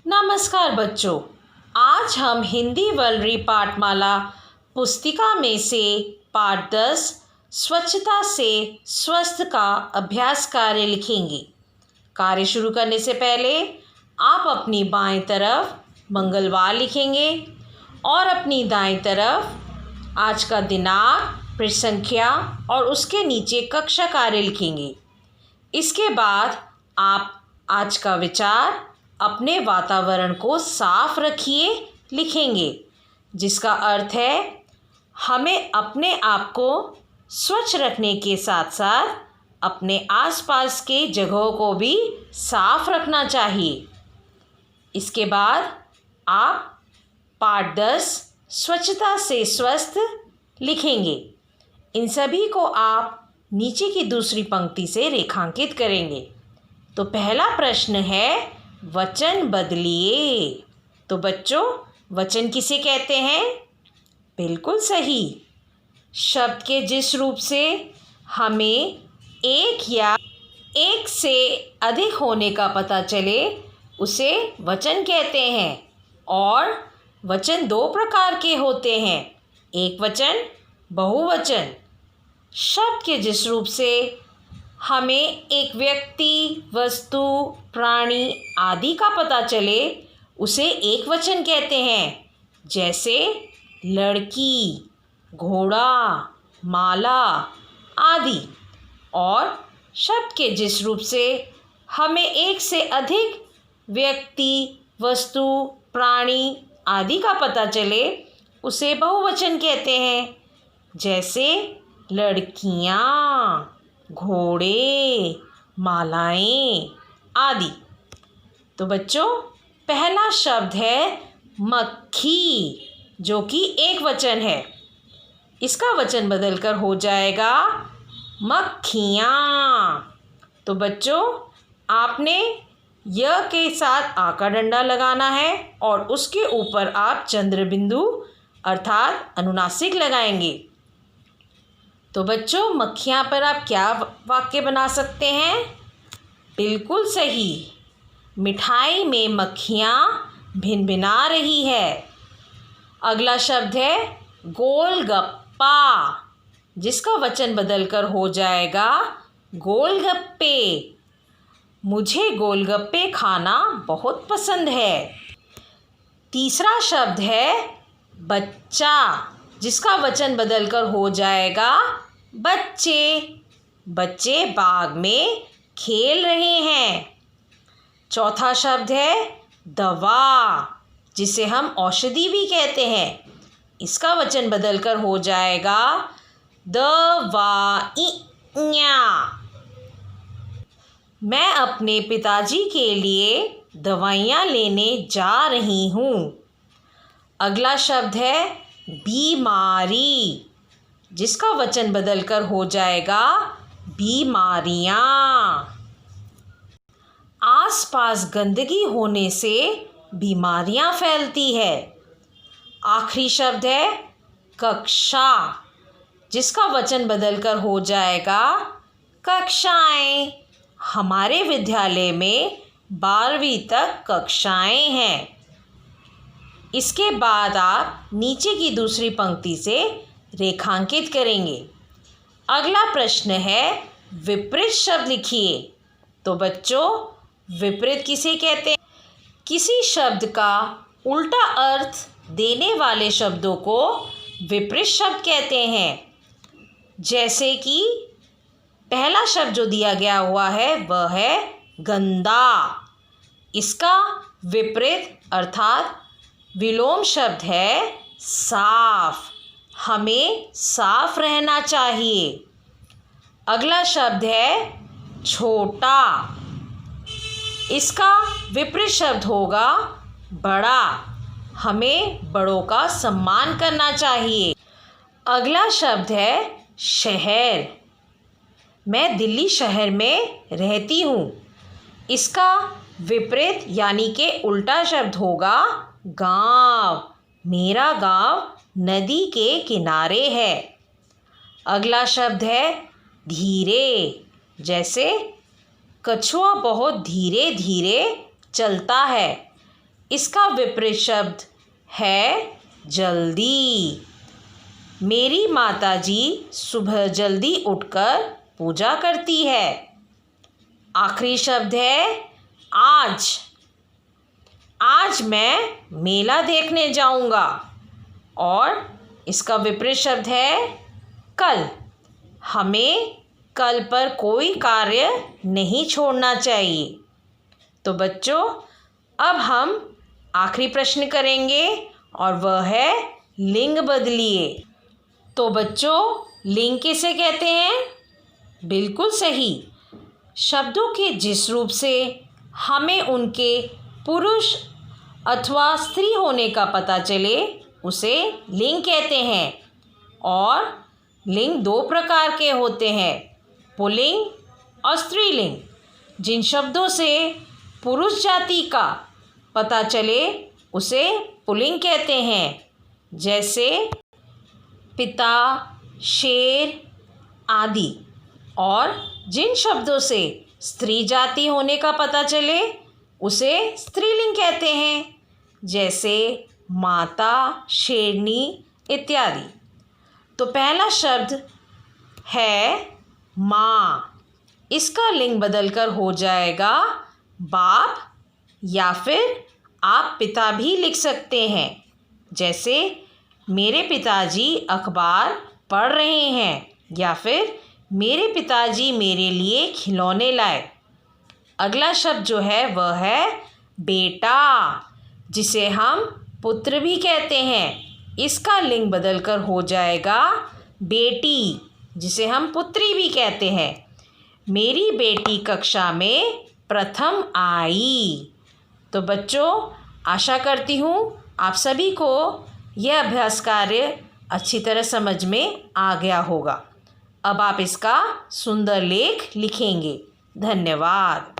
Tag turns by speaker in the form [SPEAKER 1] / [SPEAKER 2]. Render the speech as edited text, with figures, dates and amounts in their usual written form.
[SPEAKER 1] नमस्कार बच्चों। आज हम हिंदी वर्लरी पाठमाला पुस्तिका में से पाठ 10 स्वच्छता से स्वस्थ का अभ्यास कार्य लिखेंगे। कार्य शुरू करने से पहले आप अपनी बाएं तरफ मंगलवार लिखेंगे और अपनी दाएं तरफ आज का दिनांक, पृष्ठ संख्या और उसके नीचे कक्षा कार्य लिखेंगे। इसके बाद आप आज का विचार अपने वातावरण को साफ रखिए लिखेंगे, जिसका अर्थ है हमें अपने आप को स्वच्छ रखने के साथ साथ अपने आसपास के जगहों को भी साफ रखना चाहिए। इसके बाद आप पाठ 10 स्वच्छता से स्वस्थ लिखेंगे। इन सभी को आप नीचे की दूसरी पंक्ति से रेखांकित करेंगे। तो पहला प्रश्न है, वचन बदलिए। तो बच्चों, वचन किसे कहते हैं? बिल्कुल सही, शब्द के जिस रूप से हमें एक या एक से अधिक होने का पता चले उसे वचन कहते हैं। और वचन दो प्रकार के होते हैं, एक वचन, बहुवचन। शब्द के जिस रूप से हमें एक व्यक्ति, वस्तु, प्राणी आदि का पता चले उसे एक वचन कहते हैं, जैसे लड़की, घोड़ा, माला आदि। और शब्द के जिस रूप से हमें एक से अधिक व्यक्ति, वस्तु, प्राणी आदि का पता चले उसे बहुवचन कहते हैं, जैसे लड़कियाँ, घोड़े, मालाएं आदि। तो बच्चों, पहला शब्द है मक्खी, जो कि एक वचन है। इसका वचन बदलकर हो जाएगा मक्खियाँ। तो बच्चों, आपने य के साथ आ का डंडा लगाना है और उसके ऊपर आप चंद्र बिंदु अर्थात अनुनासिक लगाएंगे। तो बच्चों, मक्खियाँ पर आप क्या वाक्य बना सकते हैं? बिल्कुल सही, मिठाई में मक्खियाँ भिनभिना रही है। अगला शब्द है गोलगप्पा, जिसका वचन बदलकर हो जाएगा गोलगप्पे। मुझे गोलगप्पे खाना बहुत पसंद है। तीसरा शब्द है बच्चा, जिसका वचन बदलकर हो जाएगा बच्चे। बच्चे बाग में खेल रहे हैं। चौथा शब्द है दवा, जिसे हम औषधि भी कहते हैं। इसका वचन बदलकर हो जाएगा दवाइयाँ। मैं अपने पिताजी के लिए दवाइयाँ लेने जा रही हूँ। अगला शब्द है बीमारी, जिसका वचन बदलकर हो जाएगा बीमारियाँ। आसपास गंदगी होने से बीमारियाँ फैलती है। आखिरी शब्द है कक्षा, जिसका वचन बदलकर हो जाएगा कक्षाएं। हमारे विद्यालय में 12वीं तक कक्षाएं हैं। इसके बाद आप नीचे की दूसरी पंक्ति से रेखांकित करेंगे। अगला प्रश्न है विपरीत शब्द लिखिए। तो बच्चों, विपरीत किसे कहते हैं? किसी शब्द का उल्टा अर्थ देने वाले शब्दों को विपरीत शब्द कहते हैं। जैसे कि पहला शब्द जो दिया गया हुआ है वह है गंदा। इसका विपरीत अर्थात विलोम शब्द है साफ। हमें साफ रहना चाहिए। अगला शब्द है छोटा। इसका विपरीत शब्द होगा बड़ा। हमें बड़ों का सम्मान करना चाहिए। अगला शब्द है शहर। मैं दिल्ली शहर में रहती हूँ। इसका विपरीत यानी कि उल्टा शब्द होगा गाँव। मेरा गाँव नदी के किनारे है। अगला शब्द है धीरे। जैसे कछुआ बहुत धीरे धीरे चलता है। इसका विपरीत शब्द है जल्दी। मेरी माताजी सुबह जल्दी उठकर पूजा करती है। आखिरी शब्द है आज। आज मैं मेला देखने जाऊंगा। और इसका विपरीत शब्द है कल। हमें कल पर कोई कार्य नहीं छोड़ना चाहिए। तो बच्चों, अब हम आखिरी प्रश्न करेंगे और वह है लिंग बदलिए। तो बच्चों, लिंग किसे कहते हैं? बिल्कुल सही, शब्दों के जिस रूप से हमें उनके पुरुष अथवा स्त्री होने का पता चले उसे लिंग कहते हैं। और लिंग दो प्रकार के होते हैं, पुल्लिंग और स्त्रीलिंग। जिन शब्दों से पुरुष जाति का पता चले उसे पुल्लिंग कहते हैं, जैसे पिता, शेर आदि। और जिन शब्दों से स्त्री जाति होने का पता चले उसे स्त्रीलिंग कहते हैं, जैसे माता, शेरनी इत्यादि। तो पहला शब्द है माँ। इसका लिंग बदलकर हो जाएगा बाप, या फिर आप पिता भी लिख सकते हैं, जैसे मेरे पिताजी अखबार पढ़ रहे हैं, या फिर मेरे पिताजी मेरे लिए खिलौने लाए। अगला शब्द जो है वह है बेटा, जिसे हम पुत्र भी कहते हैं। इसका लिंग बदलकर हो जाएगा बेटी, जिसे हम पुत्री भी कहते हैं। मेरी बेटी कक्षा में प्रथम आई। तो बच्चों, आशा करती हूँ आप सभी को यह अभ्यास कार्य अच्छी तरह समझ में आ गया होगा। अब आप इसका सुंदर लेख लिखेंगे। धन्यवाद।